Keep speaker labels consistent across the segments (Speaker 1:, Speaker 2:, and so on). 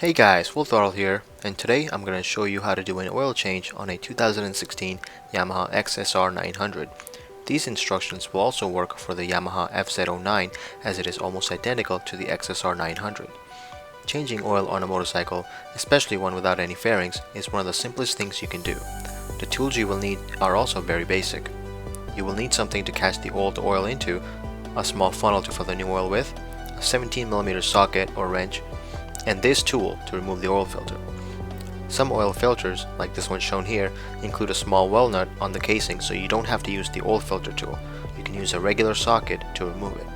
Speaker 1: Hey guys, Full Throttle here, and today I'm going to show you how to do an oil change on a 2016 Yamaha XSR900. These instructions will also work for the Yamaha XSR900 as it is almost identical to the XSR900. Changing oil on a motorcycle, especially one without any fairings, is one of the simplest things you can do. The tools you will need are also very basic. You will need something to catch the old oil into, a small funnel to fill the new oil with, a 17mm socket or wrench, and this tool to remove the oil filter. Some oil filters, like this one shown here, include a small well nut on the casing, so you don't have to use the oil filter tool. You can use a regular socket to remove it.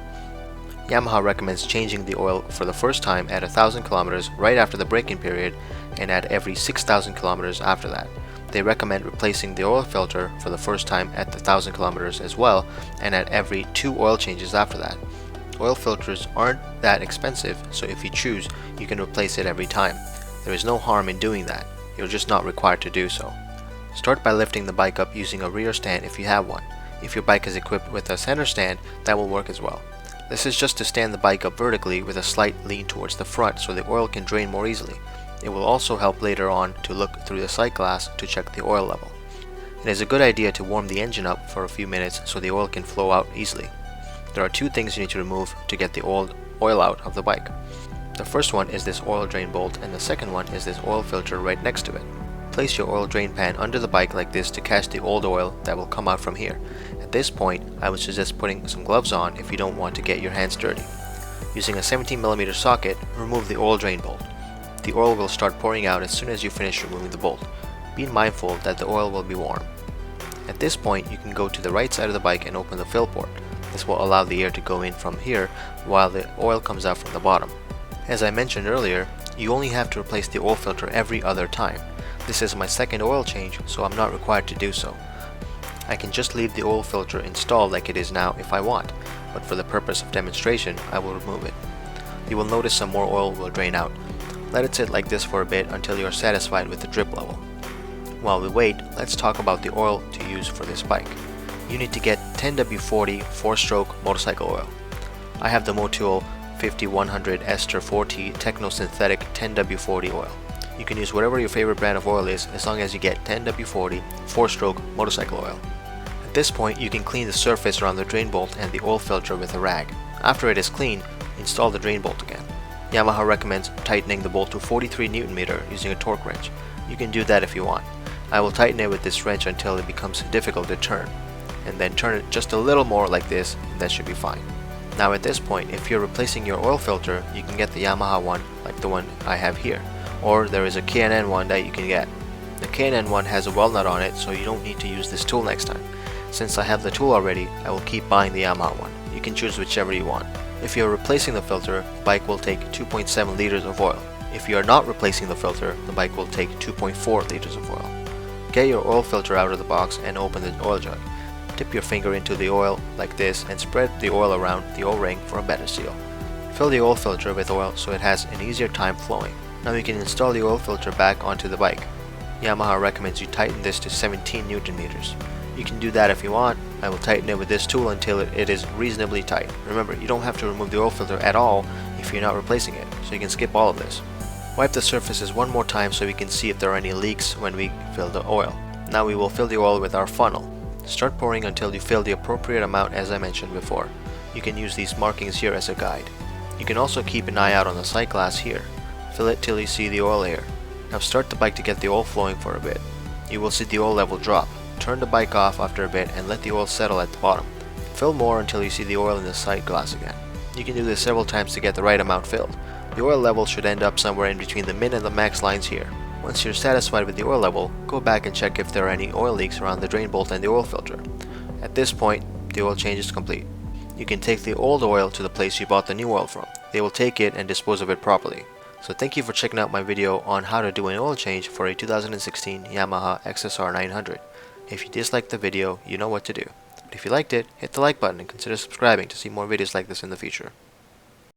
Speaker 1: Yamaha recommends changing the oil for the first time at 1,000 kilometers right after the break-in period and at every 6,000 kilometers after that. They recommend replacing the oil filter for the first time at the 1,000 kilometers as well and at every 2 oil changes after that. Oil filters aren't that expensive, so if you choose, you can replace it every time. There is no harm in doing that. You're just not required to do so. Start by lifting the bike up using a rear stand if you have one. If your bike is equipped with a center stand, that will work as well. This is just to stand the bike up vertically with a slight lean towards the front so the oil can drain more easily. It will also help later on to look through the sight glass to check the oil level. It is a good idea to warm the engine up for a few minutes so the oil can flow out easily. There are 2 things you need to remove to get the old oil out of the bike. The first one is this oil drain bolt, and the second one is this oil filter right next to it. Place your oil drain pan under the bike like this to catch the old oil that will come out from here. At this point, I would suggest putting some gloves on if you don't want to get your hands dirty. Using a 17mm socket, remove the oil drain bolt. The oil will start pouring out as soon as you finish removing the bolt. Be mindful that the oil will be warm. At this point, you can go to the right side of the bike and open the fill port. This will allow the air to go in from here while the oil comes out from the bottom. As I mentioned earlier, you only have to replace the oil filter every other time. This is my second oil change, so I'm not required to do so. I can just leave the oil filter installed like it is now if I want, but for the purpose of demonstration, I will remove it. You will notice some more oil will drain out. Let it sit like this for a bit until you are satisfied with the drip level. While we wait, let's talk about the oil to use for this bike. You need to get 10W40 4-stroke motorcycle oil. I have the Motul 5100 Ester 4T Techno Synthetic 10W40 oil. You can use whatever your favorite brand of oil is as long as you get 10W40 4-stroke motorcycle oil. At this point, you can clean the surface around the drain bolt and the oil filter with a rag. After it is clean, install the drain bolt again. Yamaha recommends tightening the bolt to 43 Nm using a torque wrench. You can do that if you want. I will tighten it with this wrench until it becomes difficult to turn, and then turn it just a little more like this, and that should be fine. Now at this point, if you're replacing your oil filter, you can get the Yamaha one like the one I have here, or there is a K&N one that you can get. The K&N one has a well nut on it, so you don't need to use this tool next time. Since I have the tool already, I will keep buying the Yamaha one. You can choose whichever you want. If you're replacing the filter, the bike will take 2.7 liters of oil. If you are not replacing the filter, the bike will take 2.4 liters of oil. Get your oil filter out of the box and open the oil jug. Dip your finger into the oil like this and spread the oil around the O-ring for a better seal. Fill the oil filter with oil so it has an easier time flowing. Now you can install the oil filter back onto the bike. Yamaha recommends you tighten this to 17 Nm. You can do that if you want. I will tighten it with this tool until it is reasonably tight. Remember, you don't have to remove the oil filter at all if you're not replacing it, so you can skip all of this. Wipe the surfaces one more time so we can see if there are any leaks when we fill the oil. Now we will fill the oil with our funnel. Start pouring until you fill the appropriate amount as I mentioned before. You can use these markings here as a guide. You can also keep an eye out on the sight glass here. Fill it till you see the oil here. Now start the bike to get the oil flowing for a bit. You will see the oil level drop. Turn the bike off after a bit and let the oil settle at the bottom. Fill more until you see the oil in the sight glass again. You can do this several times to get the right amount filled. The oil level should end up somewhere in between the min and the max lines here. Once you're satisfied with the oil level, go back and check if there are any oil leaks around the drain bolt and the oil filter. At this point, the oil change is complete. You can take the old oil to the place you bought the new oil from. They will take it and dispose of it properly. So thank you for checking out my video on how to do an oil change for a 2016 Yamaha XSR900. If you disliked the video, you know what to do. But if you liked it, hit the like button and consider subscribing to see more videos like this in the future.